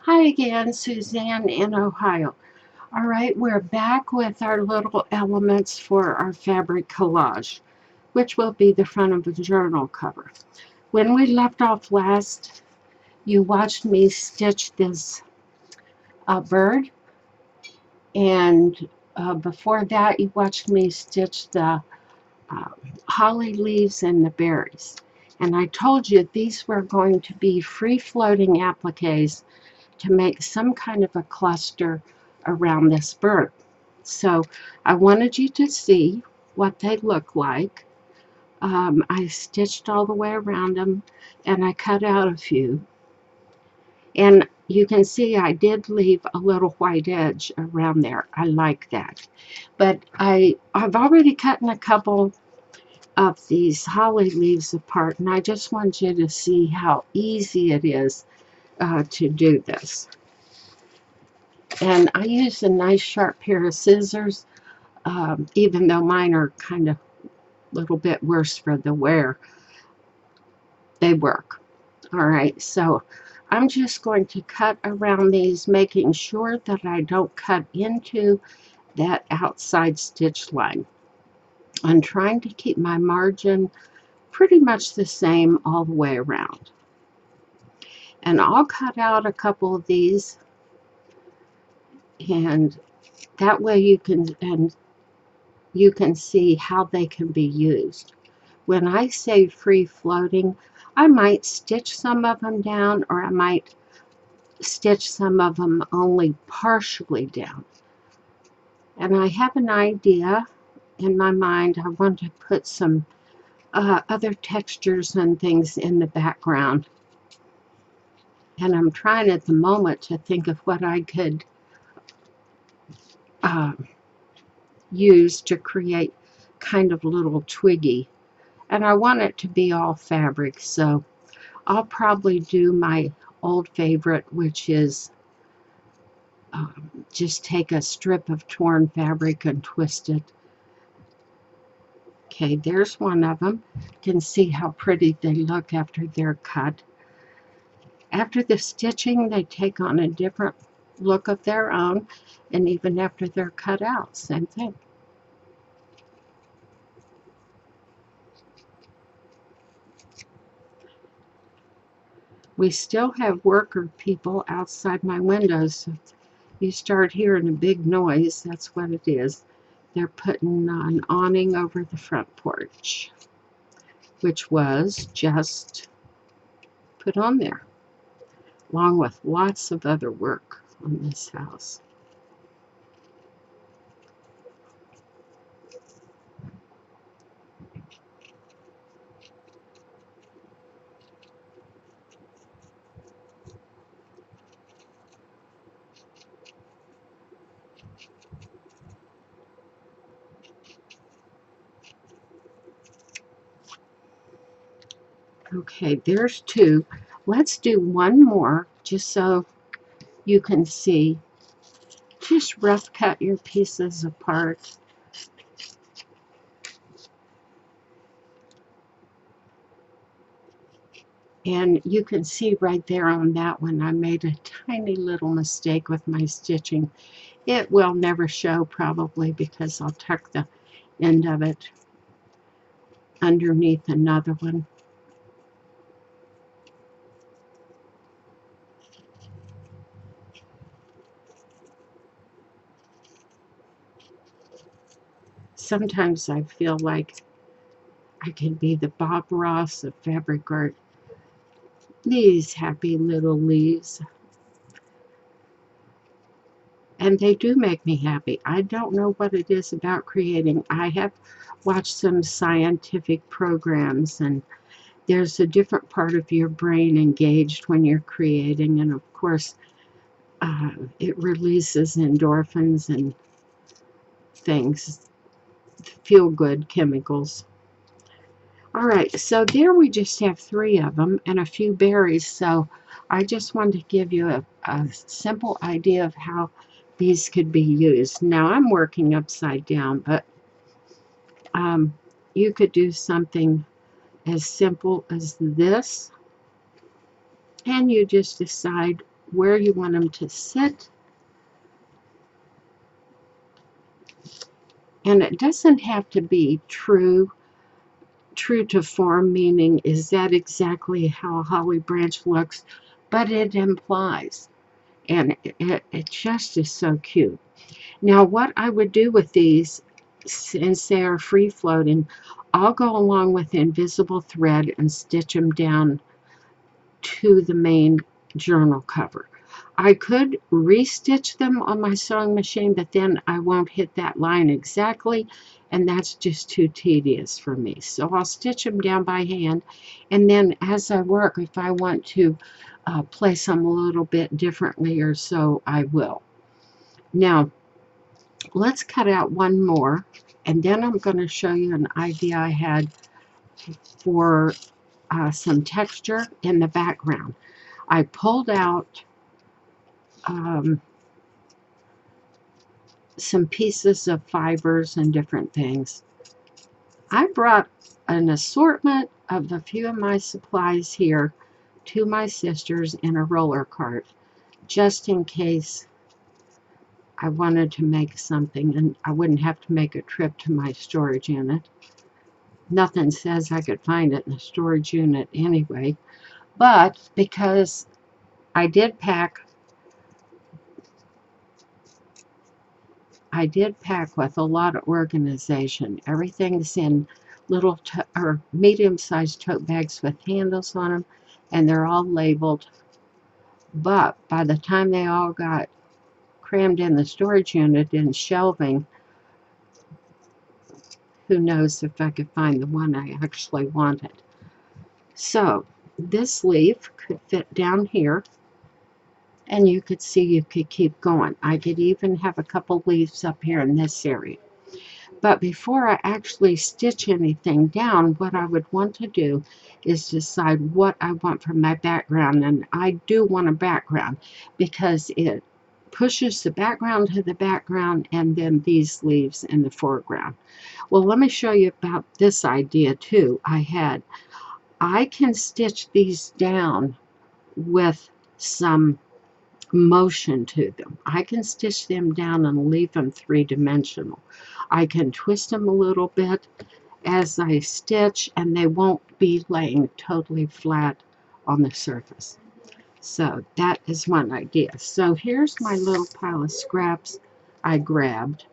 Hi again, Suzanne in Ohio. All right, we're back with our little elements for our fabric collage, which will be the front of the journal cover. When we left off last, you watched me stitch this bird, and before that, you watched me stitch the uh, holly leaves and the berries. And I told you these were going to be free-floating appliques to make some kind of a cluster around this bird. So I wanted you to see what they look like. I stitched all the way around them and I cut out a few. And you can see I did leave a little white edge around there. I like that. But I've already cut a couple of these holly leaves apart, and I just want you to see how easy it is to do this. And I use a nice sharp pair of scissors, even though mine are kind of a little bit worse for the wear. They work. All right, so I'm just going to cut around these, making sure that I don't cut into that outside stitch line. I'm trying to keep my margin pretty much the same all the way around. And I'll cut out a couple of these, and that way you can see how they can be used. When I say free floating, I might stitch some of them down, or I might stitch some of them only partially down. And I have an idea in my mind. I want to put some other textures and things in the background. And I'm trying at the moment to think of what I could uh, use to create kind of little twiggy. And I want it to be all fabric, so I'll probably do my old favorite, which is just take a strip of torn fabric and twist it. Okay, there's one of them. You can see how pretty they look after they're cut. After the stitching, they take on a different look of their own, and even after they're cut out, same thing. We still have worker people outside my windows. So you start hearing a big noise, that's what it is. They're putting an awning over the front porch, which was just put on there, along with lots of other work on this house. Okay, there's two. Let's do one more just so you can see. Just rough cut your pieces apart. And you can see right there on that one, I made a tiny little mistake with my stitching. It will never show probably because I'll tuck the end of it underneath another one. Sometimes I feel like I can be the Bob Ross of fabric art. These happy little leaves. And they do make me happy. I don't know what it is about creating. I have watched some scientific programs, and there's a different part of your brain engaged when you're creating. And of course, it releases endorphins and things, feel good chemicals. All right, so there we just have three of them and a few berries. So I just wanted to give you a simple idea of how these could be used. Now I'm working upside down, but you could do something as simple as this, and you just decide where you want them to sit. And it doesn't have to be true to form, meaning is that exactly how a holly branch looks, but it implies. And it just is so cute. Now what I would do with these, since they are free floating, I'll go along with invisible thread and stitch them down to the main journal cover. I could restitch them on my sewing machine, but then I won't hit that line exactly, and that's just too tedious for me. So I'll stitch them down by hand, and then as I work, if I want to place them a little bit differently or so, I will. Now, let's cut out one more, and then I'm going to show you an idea I had for some texture in the background. I pulled out some pieces of fibers and different things. I brought an assortment of a few of my supplies here to my sisters in a roller cart, just in case I wanted to make something and I wouldn't have to make a trip to my storage unit. Nothing says I could find it in the storage unit anyway, but because I did pack with a lot of organization. Everything's in little or medium-sized tote bags with handles on them, and they're all labeled. But by the time they all got crammed in the storage unit and shelving, who knows if I could find the one I actually wanted. So this leaf could fit down here, and you could see you could keep going. I could even have a couple leaves up here in this area. But before I actually stitch anything down, what I would want to do is decide what I want for my background. And I do want a background because it pushes the background to the background and then these leaves in the foreground. Well, let me show you about this idea too I had. I can stitch these down with some motion to them. I can stitch them down and leave them three-dimensional. I can twist them a little bit as I stitch, and they won't be laying totally flat on the surface. So that is one idea. So here's my little pile of scraps I grabbed,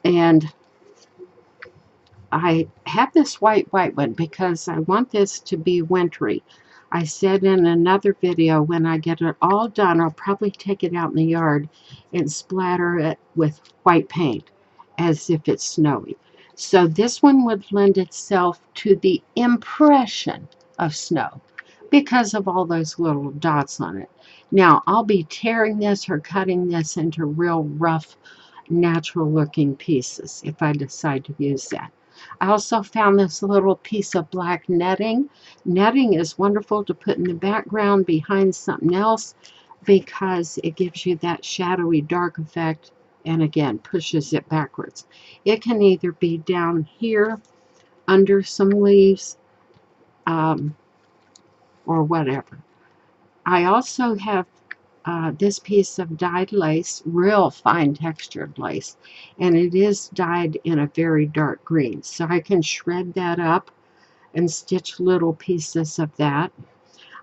and I have this white one because I want this to be wintry. I said in another video, when I get it all done, I'll probably take it out in the yard and splatter it with white paint as if it's snowy. So this one would lend itself to the impression of snow because of all those little dots on it. Now, I'll be tearing this or cutting this into real rough, natural looking pieces if I decide to use that. I also found this little piece of black netting. Netting is wonderful to put in the background behind something else because it gives you that shadowy dark effect and again pushes it backwards. It can either be down here under some leaves or whatever. I also have this piece of dyed lace, real fine textured lace, and it is dyed in a very dark green. So I can shred that up and stitch little pieces of that.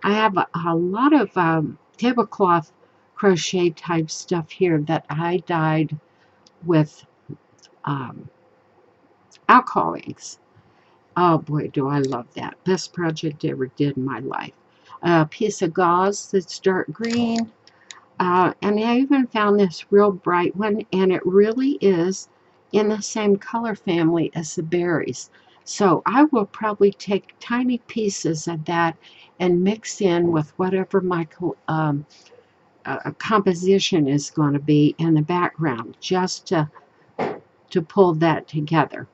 I have a lot of tablecloth crochet type stuff here that I dyed with alcohol inks. Oh boy, do I love that. Best project I ever did in my life. A piece of gauze that's dark green. And I even found this real bright one, and it really is in the same color family as the berries. So I will probably take tiny pieces of that and mix in with whatever my composition is going to be in the background, just to pull that together.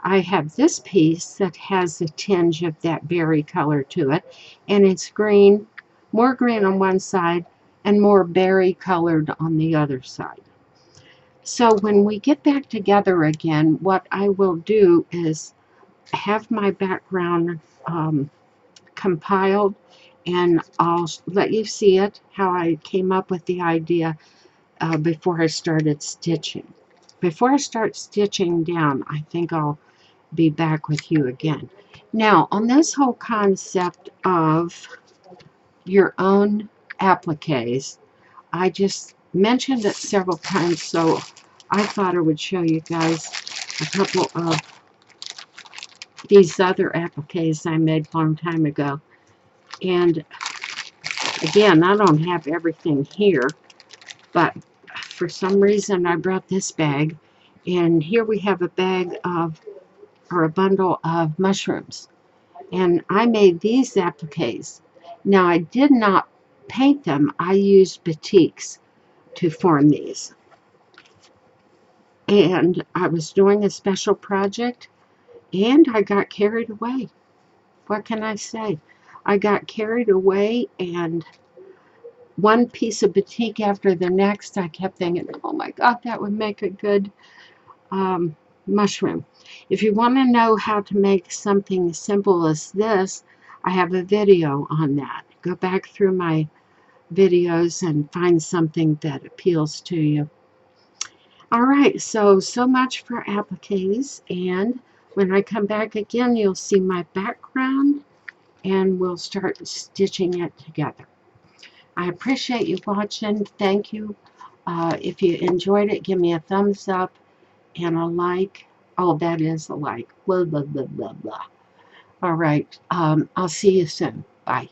I have this piece that has a tinge of that berry color to it, and it's green, more green on one side, and more berry colored on the other side. So when we get back together again, what I will do is have my background compiled, and I'll let you see it, how I came up with the idea before I started stitching. Before I start stitching down, I think I'll be back with you again. Now, on this whole concept of your own appliques, I just mentioned it several times, so I thought I would show you guys a couple of these other appliques I made a long time ago. And again, I don't have everything here, but for some reason I brought this bag, and here we have a bag of, or a bundle of mushrooms, and I made these appliques. Now I did not paint them, I used batiks to form these, and I was doing a special project and I got carried away. What can I say? I got carried away, and one piece of batik after the next, I kept thinking, oh my God, that would make a good mushroom. If you want to know how to make something simple as this, I have a video on that. Go back through my videos and find something that appeals to you. All right, so much for appliques, and when I come back again, you'll see my background, and we'll start stitching it together. I appreciate you watching. Thank you. If you enjoyed it, give me a thumbs up and a like. Oh, that is a like. Blah, blah, blah, blah, blah. All right. I'll see you soon. Bye.